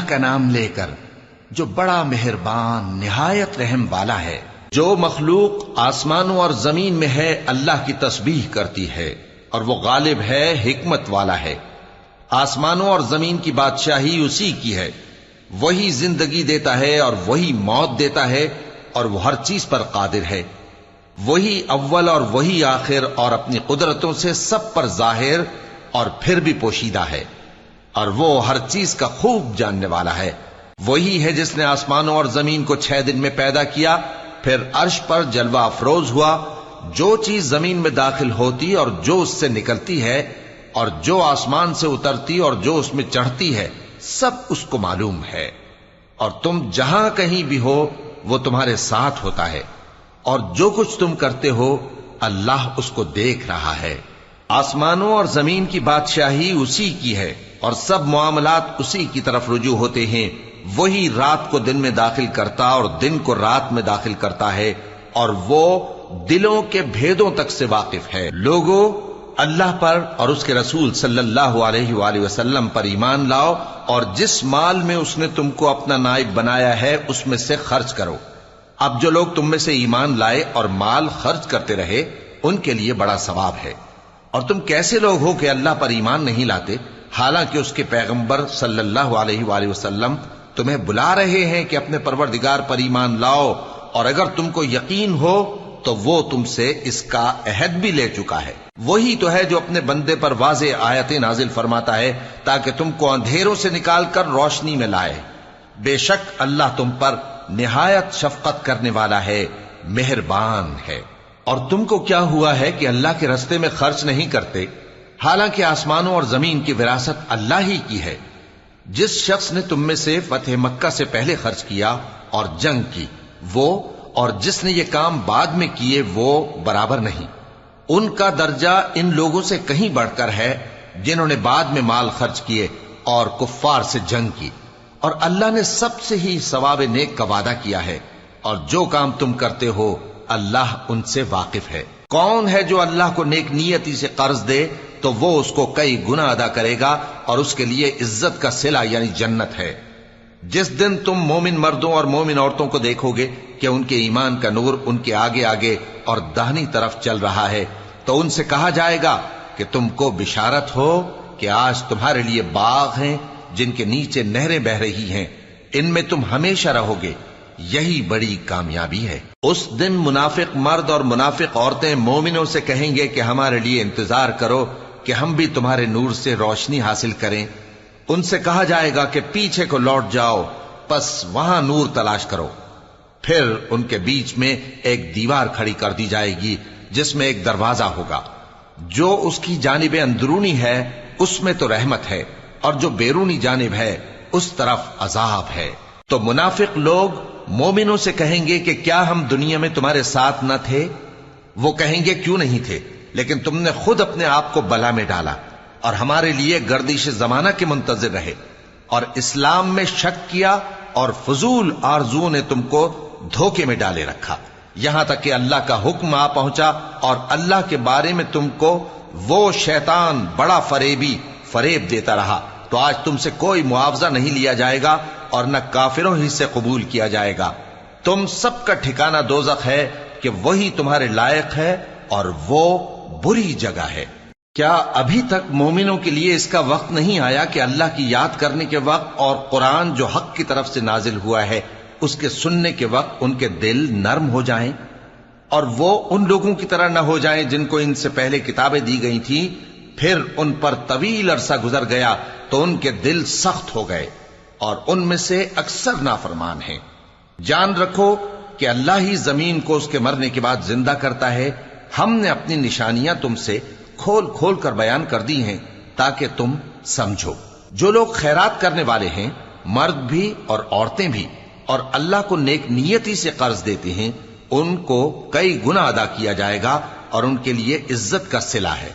کا نام لے کر جو بڑا مہربان نہایت رحم والا ہے۔ جو مخلوق آسمانوں اور زمین میں ہے اللہ کی تسبیح کرتی ہے، اور وہ غالب ہے، حکمت والا ہے۔ آسمانوں اور زمین کی بادشاہی اسی کی ہے، وہی زندگی دیتا ہے اور وہی موت دیتا ہے، اور وہ ہر چیز پر قادر ہے۔ وہی اول اور وہی آخر، اور اپنی قدرتوں سے سب پر ظاہر اور پھر بھی پوشیدہ ہے، اور وہ ہر چیز کا خوب جاننے والا ہے۔ وہی ہے جس نے آسمانوں اور زمین کو 6 دن میں پیدا کیا، پھر عرش پر جلوہ افروز ہوا۔ جو چیز زمین میں داخل ہوتی اور جو اس سے نکلتی ہے، اور جو آسمان سے اترتی اور جو اس میں چڑھتی ہے، سب اس کو معلوم ہے۔ اور تم جہاں کہیں بھی ہو وہ تمہارے ساتھ ہوتا ہے، اور جو کچھ تم کرتے ہو اللہ اس کو دیکھ رہا ہے۔ آسمانوں اور زمین کی بادشاہی اسی کی ہے، اور سب معاملات اسی کی طرف رجوع ہوتے ہیں۔ وہی رات کو دن میں داخل کرتا اور دن کو رات میں داخل کرتا ہے، اور وہ دلوں کے بھیدوں تک سے واقف ہے۔ لوگو، اللہ پر اور اس کے رسول صلی اللہ علیہ وآلہ وسلم پر ایمان لاؤ، اور جس مال میں اس نے تم کو اپنا نائب بنایا ہے اس میں سے خرچ کرو۔ اب جو لوگ تم میں سے ایمان لائے اور مال خرچ کرتے رہے ان کے لیے بڑا ثواب ہے۔ اور تم کیسے لوگ ہو کہ اللہ پر ایمان نہیں لاتے، حالانکہ اس کے پیغمبر صلی اللہ علیہ وآلہ وسلم تمہیں بلا رہے ہیں کہ اپنے پروردگار پر ایمان لاؤ، اور اگر تم کو یقین ہو تو وہ تم سے اس کا عہد بھی لے چکا ہے۔ وہی تو ہے جو اپنے بندے پر واضح آیتیں نازل فرماتا ہے تاکہ تم کو اندھیروں سے نکال کر روشنی میں لائے۔ بے شک اللہ تم پر نہایت شفقت کرنے والا ہے، مہربان ہے۔ اور تم کو کیا ہوا ہے کہ اللہ کے رستے میں خرچ نہیں کرتے، حالانکہ آسمانوں اور زمین کی وراثت اللہ ہی کی ہے۔ جس شخص نے تم میں سے فتح مکہ سے پہلے خرچ کیا اور جنگ کی، وہ اور جس نے یہ کام بعد میں کیے وہ برابر نہیں۔ ان کا درجہ ان لوگوں سے کہیں بڑھ کر ہے جنہوں نے بعد میں مال خرچ کیے اور کفار سے جنگ کی، اور اللہ نے سب سے ہی ثواب نیک کا وعدہ کیا ہے، اور جو کام تم کرتے ہو اللہ ان سے واقف ہے۔ کون ہے جو اللہ کو نیک نیتی سے قرض دے تو وہ اس کو کئی گنا ادا کرے گا، اور اس کے لیے عزت کا صلہ یعنی جنت ہے۔ جس دن تم مومن مردوں اور مومن عورتوں کو دیکھو گے کہ ان کے ایمان کا نور ان کے آگے آگے اور داہنی طرف چل رہا ہے، تو ان سے کہا جائے گا کہ تم کو بشارت ہو کہ آج تمہارے لیے باغ ہیں جن کے نیچے نہریں بہ رہی ہیں، ان میں تم ہمیشہ رہو گے، یہی بڑی کامیابی ہے۔ اس دن منافق مرد اور منافق عورتیں مومنوں سے کہیں گے کہ ہمارے لیے انتظار کرو کہ ہم بھی تمہارے نور سے روشنی حاصل کریں۔ ان سے کہا جائے گا کہ پیچھے کو لوٹ جاؤ، پس وہاں نور تلاش کرو۔ پھر ان کے بیچ میں ایک دیوار کھڑی کر دی جائے گی جس میں ایک دروازہ ہوگا، جو اس کی جانب اندرونی ہے اس میں تو رحمت ہے، اور جو بیرونی جانب ہے اس طرف عذاب ہے۔ تو منافق لوگ مومنوں سے کہیں گے کہ کیا ہم دنیا میں تمہارے ساتھ نہ تھے؟ وہ کہیں گے کیوں نہیں تھے، لیکن تم نے خود اپنے آپ کو بلا میں ڈالا اور ہمارے لیے گردش زمانہ کے منتظر رہے، اور اسلام میں شک کیا، اور فضول آرزوؤں نے تم کو دھوکے میں ڈالے رکھا، یہاں تک کہ اللہ کا حکم آ پہنچا، اور اللہ کے بارے میں تم کو وہ شیطان بڑا فریبی فریب دیتا رہا۔ تو آج تم سے کوئی معاوضہ نہیں لیا جائے گا، اور نہ کافروں ہی سے قبول کیا جائے گا۔ تم سب کا ٹھکانہ دوزخ ہے کہ وہی تمہارے لائق ہے، اور وہ بری جگہ ہے۔ کیا ابھی تک مومنوں کے لیے اس کا وقت نہیں آیا کہ اللہ کی یاد کرنے کے وقت اور قرآن جو حق کی طرف سے نازل ہوا ہے اس کے سننے کے وقت ان کے دل نرم ہو جائیں، اور وہ ان لوگوں کی طرح نہ ہو جائیں جن کو ان سے پہلے کتابیں دی گئی تھیں، پھر ان پر طویل عرصہ گزر گیا تو ان کے دل سخت ہو گئے، اور ان میں سے اکثر نافرمان ہیں۔ جان رکھو کہ اللہ ہی زمین کو اس کے مرنے کے بعد زندہ کرتا ہے۔ ہم نے اپنی نشانیاں تم سے کھول کھول کر بیان کر دی ہیں تاکہ تم سمجھو۔ جو لوگ خیرات کرنے والے ہیں، مرد بھی اور عورتیں بھی، اور اللہ کو نیک نیتی سے قرض دیتے ہیں، ان کو کئی گنا ادا کیا جائے گا، اور ان کے لیے عزت کا صلہ ہے۔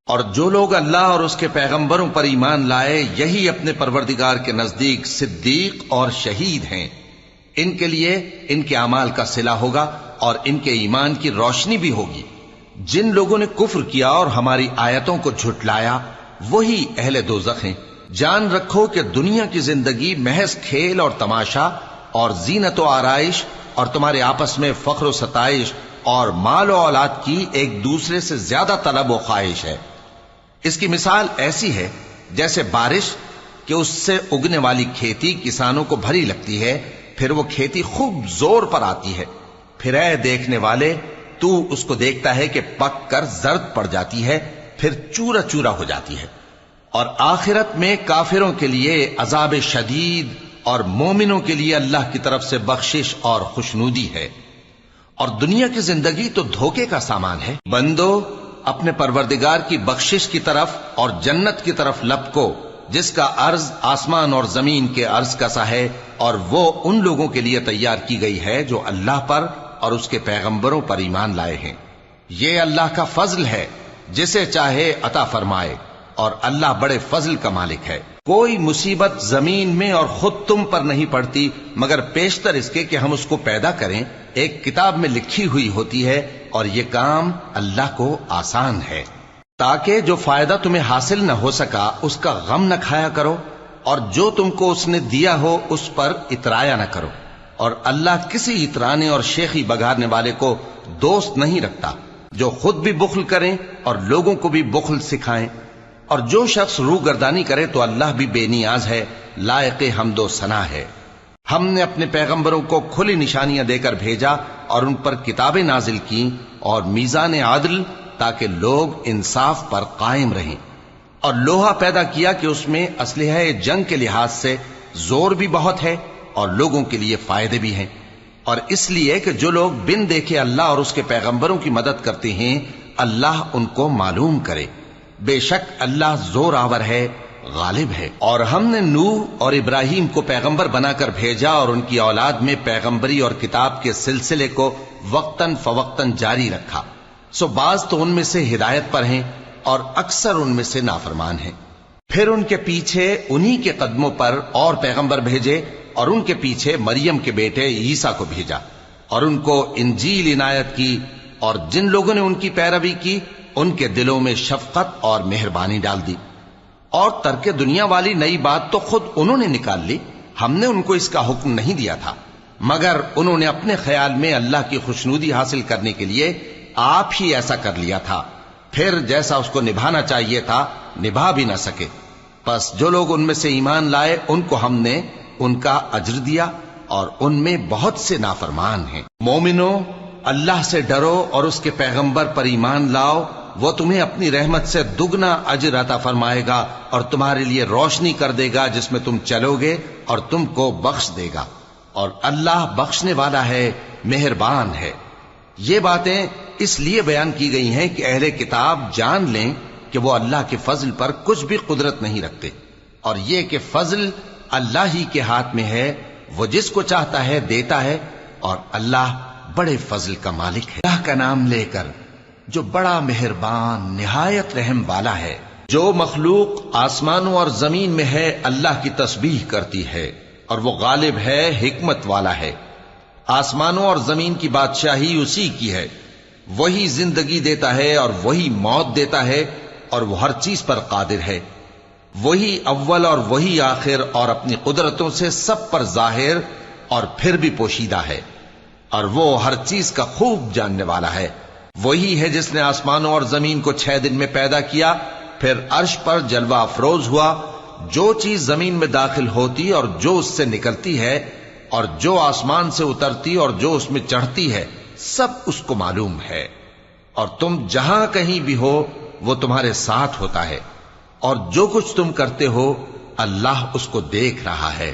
اور جو لوگ اللہ اور اس کے پیغمبروں پر ایمان لائے، یہی اپنے پروردگار کے نزدیک صدیق اور شہید ہیں۔ ان کے لیے ان کے اعمال کا صلہ ہوگا، اور ان کے ایمان کی روشنی بھی ہوگی۔ جن لوگوں نے کفر کیا اور ہماری آیتوں کو جھٹلایا، وہی اہل دوزخ ہیں۔ جان رکھو کہ دنیا کی زندگی محض کھیل اور تماشا اور زینت و آرائش اور تمہارے آپس میں فخر و ستائش اور مال و اولاد کی ایک دوسرے سے زیادہ طلب و خواہش ہے۔ اس کی مثال ایسی ہے جیسے بارش کہ اس سے اگنے والی کھیتی کسانوں کو بھری لگتی ہے، پھر وہ کھیتی خوب زور پر آتی ہے، پھر اے دیکھنے والے تو اس کو دیکھتا ہے کہ پک کر زرد پڑ جاتی ہے، پھر چورا چورا ہو جاتی ہے۔ اور آخرت میں کافروں کے لیے عذاب شدید اور مومنوں کے لیے اللہ کی طرف سے بخشش اور خوشنودی ہے۔ اور دنیا کی زندگی تو دھوکے کا سامان ہے۔ بندو اپنے پروردگار کی بخشش کی طرف اور جنت کی طرف لپکو جس کا عرض آسمان اور زمین کے عرض کا سا ہے، اور وہ ان لوگوں کے لیے تیار کی گئی ہے جو اللہ پر اور اس کے پیغمبروں پر ایمان لائے ہیں۔ یہ اللہ کا فضل ہے، جسے چاہے عطا فرمائے، اور اللہ بڑے فضل کا مالک ہے۔ کوئی مصیبت زمین میں اور خود تم پر نہیں پڑتی مگر پیشتر اس کے کہ ہم اس کو پیدا کریں ایک کتاب میں لکھی ہوئی ہوتی ہے، اور یہ کام اللہ کو آسان ہے۔ تاکہ جو فائدہ تمہیں حاصل نہ ہو سکا اس کا غم نہ کھایا کرو، اور جو تم کو اس نے دیا ہو اس پر اترایا نہ کرو۔ اور اللہ کسی اترانے اور شیخی بگارنے والے کو دوست نہیں رکھتا، جو خود بھی بخل کریں اور لوگوں کو بھی بخل سکھائیں۔ اور جو شخص روح گردانی کرے تو اللہ بھی بے نیاز ہے، لائق حمد و ثنا ہے۔ ہم نے اپنے پیغمبروں کو کھلی نشانیاں دے کر بھیجا اور ان پر کتابیں نازل کی اور میزان عدل، تاکہ لوگ انصاف پر قائم رہیں، اور لوہا پیدا کیا کہ اس میں اسلحہ جنگ کے لحاظ سے زور بھی بہت ہے اور لوگوں کے لیے فائدے بھی ہیں، اور اس لیے کہ جو لوگ بن دیکھے اللہ اور اس کے پیغمبروں کی مدد کرتے ہیں اللہ ان کو معلوم کرے۔ بے شک اللہ زور آور ہے، غالب ہے۔ اور ہم نے نوح اور ابراہیم کو پیغمبر بنا کر بھیجا اور ان کی اولاد میں پیغمبری اور کتاب کے سلسلے کو وقتاً فوقتاً جاری رکھا، سو بعض تو ان میں سے ہدایت پر ہیں اور اکثر ان میں سے نافرمان ہیں۔ پھر ان کے پیچھے انہی کے قدموں پر اور پیغمبر بھیجے، اور ان کے پیچھے مریم کے بیٹے عیسیٰ کو بھیجا، اور ان کو انجیل عنایت کی، اور جن لوگوں نے ان کی پیروی کی ان کے دلوں میں شفقت اور مہربانی ڈال دی۔ اور ترک دنیا والی نئی بات تو خود انہوں نے نکال لی، ہم نے ان کو اس کا حکم نہیں دیا تھا، مگر انہوں نے اپنے خیال میں اللہ کی خوشنودی حاصل کرنے کے لیے آپ ہی ایسا کر لیا تھا، پھر جیسا اس کو نبھانا چاہیے تھا نبھا بھی نہ سکے۔ پس جو لوگ ان میں سے ایمان لائے ان کو ہم نے ان کا اجر دیا، اور ان میں بہت سے نافرمان ہیں۔ مومنو اللہ سے ڈرو اور اس کے پیغمبر پر ایمان لاؤ، وہ تمہیں اپنی رحمت سے دگنا اجر عطا فرمائے گا اور تمہارے لیے روشنی کر دے گا جس میں تم چلو گے اور تم کو بخش دے گا، اور اللہ بخشنے والا ہے، مہربان ہے۔ یہ باتیں اس لیے بیان کی گئی ہیں کہ اہل کتاب جان لیں کہ وہ اللہ کے فضل پر کچھ بھی قدرت نہیں رکھتے، اور یہ کہ فضل اللہ ہی کے ہاتھ میں ہے، وہ جس کو چاہتا ہے دیتا ہے، اور اللہ بڑے فضل کا مالک ہے۔ اللہ کا نام لے کر جو بڑا مہربان نہایت رحم والا ہے۔ جو مخلوق آسمانوں اور زمین میں ہے اللہ کی تسبیح کرتی ہے، اور وہ غالب ہے، حکمت والا ہے۔ آسمانوں اور زمین کی بادشاہی اسی کی ہے، وہی زندگی دیتا ہے اور وہی موت دیتا ہے، اور وہ ہر چیز پر قادر ہے۔ وہی اول اور وہی آخر، اور اپنی قدرتوں سے سب پر ظاہر اور پھر بھی پوشیدہ ہے، اور وہ ہر چیز کا خوب جاننے والا ہے۔ وہی ہے جس نے آسمانوں اور زمین کو 6 دن میں پیدا کیا، پھر عرش پر جلوہ افروز ہوا۔ جو چیز زمین میں داخل ہوتی اور جو اس سے نکلتی ہے، اور جو آسمان سے اترتی اور جو اس میں چڑھتی ہے، سب اس کو معلوم ہے۔ اور تم جہاں کہیں بھی ہو وہ تمہارے ساتھ ہوتا ہے، اور جو کچھ تم کرتے ہو اللہ اس کو دیکھ رہا ہے۔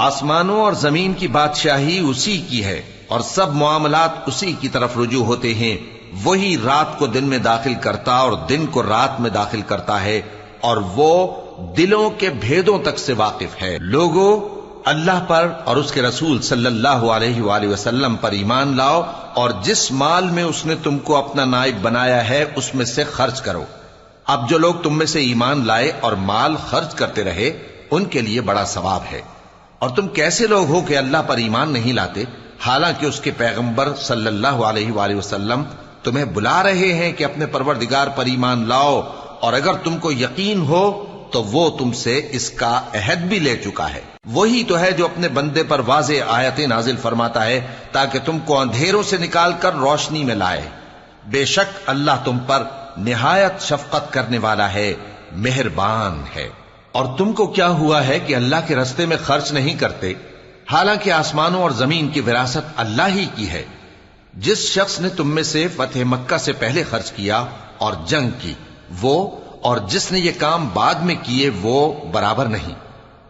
آسمانوں اور زمین کی بادشاہی اسی کی ہے، اور سب معاملات اسی کی طرف رجوع ہوتے ہیں۔ وہی رات کو دن میں داخل کرتا اور دن کو رات میں داخل کرتا ہے، اور وہ دلوں کے بھیدوں تک سے واقف ہے۔ لوگوں اللہ پر اور اس کے رسول صلی اللہ علیہ وآلہ وسلم پر ایمان لاؤ، اور جس مال میں اس نے تم کو اپنا نائب بنایا ہے اس میں سے خرچ کرو۔ اب جو لوگ تم میں سے ایمان لائے اور مال خرچ کرتے رہے ان کے لیے بڑا ثواب ہے۔ اور تم کیسے لوگ ہو کہ اللہ پر ایمان نہیں لاتے، حالانکہ اس کے پیغمبر صلی اللہ علیہ وآلہ وسلم تمہیں بلا رہے ہیں کہ اپنے پروردگار پر ایمان لاؤ، اور اگر تم کو یقین ہو تو وہ تم سے اس کا عہد بھی لے چکا ہے۔ وہی تو ہے جو اپنے بندے پر واضح آیتیں نازل فرماتا ہے تاکہ تم کو اندھیروں سے نکال کر روشنی میں لائے۔ بے شک اللہ تم پر نہایت شفقت کرنے والا ہے، مہربان ہے۔ اور تم کو کیا ہوا ہے کہ اللہ کے رستے میں خرچ نہیں کرتے، حالانکہ آسمانوں اور زمین کی وراثت اللہ ہی کی ہے۔ جس شخص نے تم میں سے فتح مکہ سے پہلے خرچ کیا اور جنگ کی، وہ اور جس نے یہ کام بعد میں کیے وہ برابر نہیں۔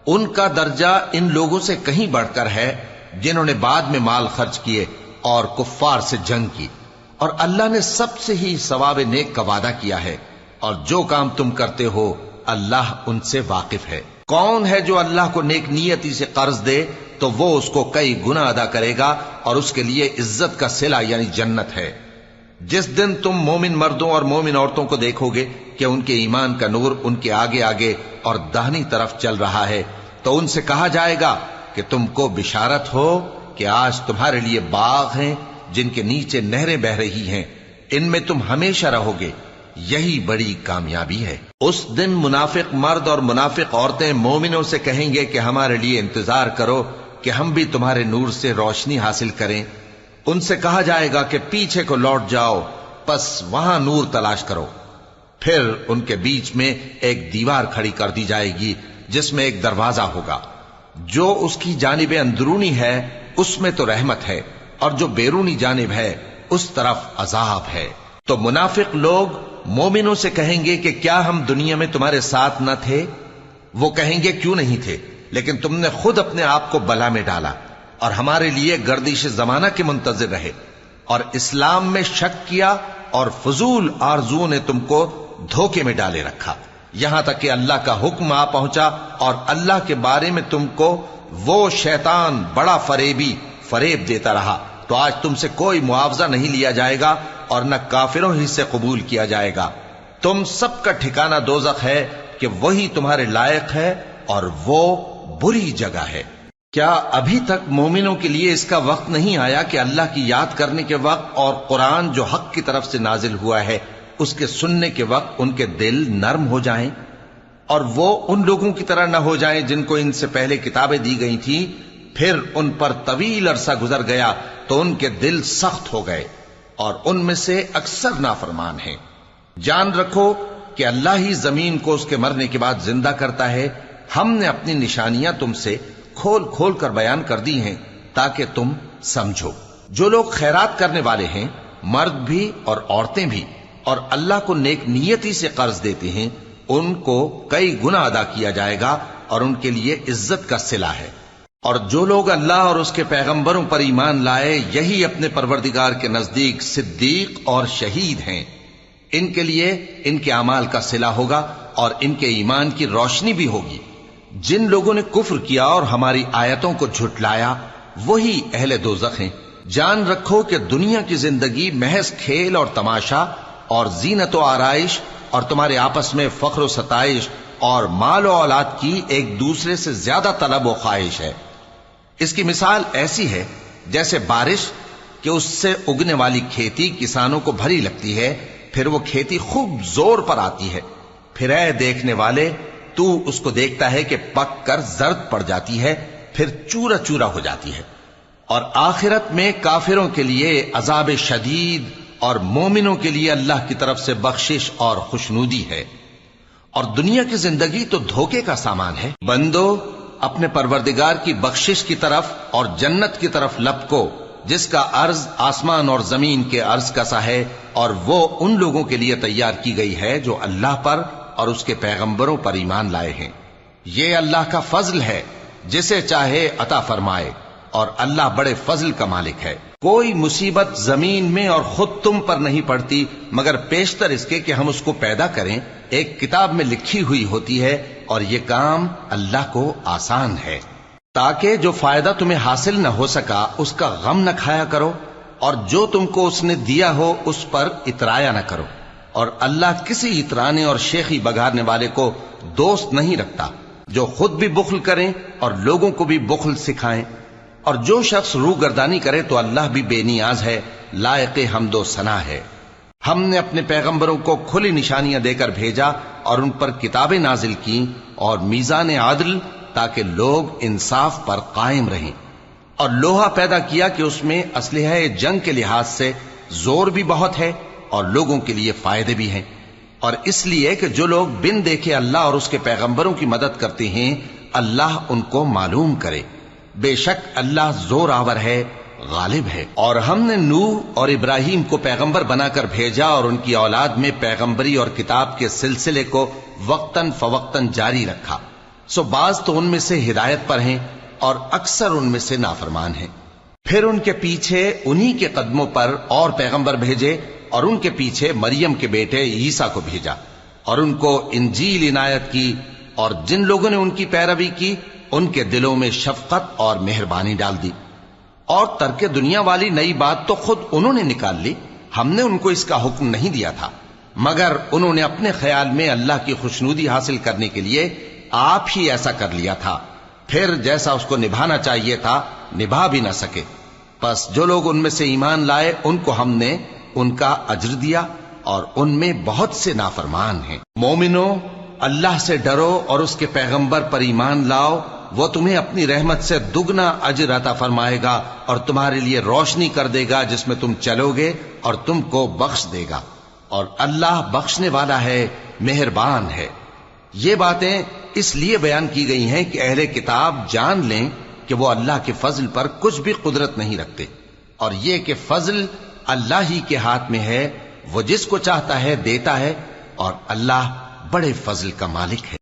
ان کا درجہ ان لوگوں سے کہیں بڑھ کر ہے جنہوں نے بعد میں مال خرچ کیے اور کفار سے جنگ کی، اور اللہ نے سب سے ہی ثواب نیک کا وعدہ کیا ہے، اور جو کام تم کرتے ہو اللہ ان سے واقف ہے۔ کون ہے جو اللہ کو نیک نیتی سے قرض دے تو وہ اس کو کئی گنا ادا کرے گا، اور اس کے لیے عزت کا صلہ یعنی جنت ہے۔ جس دن تم مومن مردوں اور مومن عورتوں کو دیکھو گے کہ ان کے ایمان کا نور ان کے آگے آگے اور داہنی طرف چل رہا ہے، تو ان سے کہا جائے گا کہ تم کو بشارت ہو کہ آج تمہارے لیے باغ ہیں جن کے نیچے نہریں بہ رہی ہیں، ان میں تم ہمیشہ رہو گے، یہی بڑی کامیابی ہے۔ اس دن منافق مرد اور منافق عورتیں مومنوں سے کہیں گے کہ ہمارے لیے انتظار کرو کہ ہم بھی تمہارے نور سے روشنی حاصل کریں۔ ان سے کہا جائے گا کہ پیچھے کو لوٹ جاؤ، پس وہاں نور تلاش کرو۔ پھر ان کے بیچ میں ایک دیوار کھڑی کر دی جائے گی جس میں ایک دروازہ ہوگا، جو اس کی جانب اندرونی ہے اس میں تو رحمت ہے، اور جو بیرونی جانب ہے اس طرف عذاب ہے۔ تو منافق لوگ مومنوں سے کہیں گے کہ کیا ہم دنیا میں تمہارے ساتھ نہ تھے؟ وہ کہیں گے کیوں نہیں تھے، لیکن تم نے خود اپنے آپ کو بلا میں ڈالا اور ہمارے لیے گردش زمانہ کے منتظر رہے، اور اسلام میں شک کیا، اور فضول آرزوؤں نے تم کو دھوکے میں ڈالے رکھا، یہاں تک کہ اللہ کا حکم آ پہنچا، اور اللہ کے بارے میں تم کو وہ شیطان بڑا فریب دیتا رہا، تو آج تم سے کوئی معاوضہ نہیں لیا جائے گا اور نہ کافروں ہی سے قبول کیا جائے گا۔ تم سب کا ٹھکانہ دوزخ ہے کہ وہی تمہارے لائق ہے، اور وہ بری جگہ ہے۔ کیا ابھی تک مومنوں کے لیے اس کا وقت نہیں آیا کہ اللہ کی یاد کرنے کے وقت اور قرآن جو حق کی طرف سے نازل ہوا ہے اس کے سننے کے وقت ان کے دل نرم ہو جائیں، اور وہ ان لوگوں کی طرح نہ ہو جائیں جن کو ان سے پہلے کتابیں دی گئی تھیں، پھر ان پر طویل عرصہ گزر گیا تو ان کے دل سخت ہو گئے، اور ان میں سے اکثر نافرمان ہیں۔ جان رکھو کہ اللہ ہی زمین کو اس کے مرنے کے بعد زندہ کرتا ہے۔ ہم نے اپنی نشانیاں تم سے کھول کھول کر بیان کر دی ہیں تاکہ تم سمجھو۔ جو لوگ خیرات کرنے والے ہیں، مرد بھی اور عورتیں بھی، اور اللہ کو نیک نیتی سے قرض دیتے ہیں، ان کو کئی گنا ادا کیا جائے گا اور ان کے لیے عزت کا صلہ ہے۔ اور جو لوگ اللہ اور اس کے پیغمبروں پر ایمان لائے، یہی اپنے پروردگار کے نزدیک صدیق اور شہید ہیں، ان کے لیے ان کے اعمال کا صلہ ہوگا اور ان کے ایمان کی روشنی بھی ہوگی۔ جن لوگوں نے کفر کیا اور ہماری آیتوں کو جھٹلایا وہی اہل دوزخ ہیں۔ جان رکھو کہ دنیا کی زندگی محض کھیل اور تماشا اور زینت و آرائش اور تمہارے آپس میں فخر و ستائش اور مال و اولاد کی ایک دوسرے سے زیادہ طلب و خواہش ہے۔ اس کی مثال ایسی ہے جیسے بارش کہ اس سے اگنے والی کھیتی کسانوں کو بھری لگتی ہے، پھر وہ کھیتی خوب زور پر آتی ہے، پھر اے دیکھنے والے تو اس کو دیکھتا ہے کہ پک کر زرد پڑ جاتی ہے، پھر چورا چورا ہو جاتی ہے۔ اور آخرت میں کافروں کے لیے عذاب شدید اور مومنوں کے لیے اللہ کی طرف سے بخشش اور خوشنودی ہے۔ اور دنیا کی زندگی تو دھوکے کا سامان ہے۔ بندو اپنے پروردگار کی بخشش کی طرف اور جنت کی طرف لپکو جس کا عرض آسمان اور زمین کے عرض کا سا ہے، اور وہ ان لوگوں کے لیے تیار کی گئی ہے جو اللہ پر اور اس کے پیغمبروں پر ایمان لائے ہیں۔ یہ اللہ کا فضل ہے، جسے چاہے عطا فرمائے، اور اللہ بڑے فضل کا مالک ہے۔ کوئی مصیبت زمین میں اور خود تم پر نہیں پڑتی مگر پیشتر اس کے کہ ہم اس کو پیدا کریں، ایک کتاب میں لکھی ہوئی ہوتی ہے، اور یہ کام اللہ کو آسان ہے۔ تاکہ جو فائدہ تمہیں حاصل نہ ہو سکا اس کا غم نہ کھایا کرو، اور جو تم کو اس نے دیا ہو اس پر اترایا نہ کرو۔ اور اللہ کسی اترانے اور شیخی بگارنے والے کو دوست نہیں رکھتا، جو خود بھی بخل کریں اور لوگوں کو بھی بخل سکھائیں۔ اور جو شخص روح گردانی کرے تو اللہ بھی بے نیاز ہے، لائق حمد و ثنا ہے۔ ہم نے اپنے پیغمبروں کو کھلی نشانیاں دے کر بھیجا اور ان پر کتابیں نازل کی اور میزان عدل، تاکہ لوگ انصاف پر قائم رہیں، اور لوہا پیدا کیا کہ اس میں اسلحہ جنگ کے لحاظ سے زور بھی بہت ہے اور لوگوں کے لیے فائدے بھی ہیں، اور اس لیے کہ جو لوگ بن دیکھے اللہ اور اس کے پیغمبروں کی مدد کرتے ہیں اللہ ان کو معلوم کرے۔ بے شک اللہ زور آور ہے، غالب ہے۔ اور ہم نے نوح اور ابراہیم کو پیغمبر بنا کر بھیجا اور ان کی اولاد میں پیغمبری اور کتاب کے سلسلے کو وقتاً فوقتاً جاری رکھا، سو بعض تو ان میں سے ہدایت پر ہیں اور اکثر ان میں سے نافرمان ہیں۔ پھر ان کے پیچھے انہی کے قدموں پر اور پیغمبر بھیجے، اور ان کے پیچھے مریم کے بیٹے عیسیٰ کو بھیجا، اور ان کو انجیل عنایت کی، اور جن لوگوں نے ان کی پیروی کی ان کے دلوں میں شفقت اور مہربانی ڈال دی۔ اور ترک دنیا والی نئی بات تو خود انہوں نے نکال لی، ہم نے ان کو اس کا حکم نہیں دیا تھا، مگر انہوں نے اپنے خیال میں اللہ کی خوشنودی حاصل کرنے کے لیے آپ ہی ایسا کر لیا تھا، پھر جیسا اس کو نبھانا چاہیے تھا نبھا بھی نہ سکے۔ پس جو لوگ ان میں سے ایمان لائے ان کو ہم نے ان کا اجر دیا، اور ان میں بہت سے نافرمان ہیں۔ مومنو، اللہ سے ڈرو اور اس کے پیغمبر پر ایمان لاؤ، وہ تمہیں اپنی رحمت سے دگنا اجر عطا فرمائے گا اور تمہارے لیے روشنی کر دے گا جس میں تم چلو گے اور تم کو بخش دے گا، اور اللہ بخشنے والا ہے، مہربان ہے۔ یہ باتیں اس لیے بیان کی گئی ہیں کہ اہل کتاب جان لیں کہ وہ اللہ کے فضل پر کچھ بھی قدرت نہیں رکھتے، اور یہ کہ فضل اللہ ہی کے ہاتھ میں ہے، وہ جس کو چاہتا ہے دیتا ہے، اور اللہ بڑے فضل کا مالک ہے۔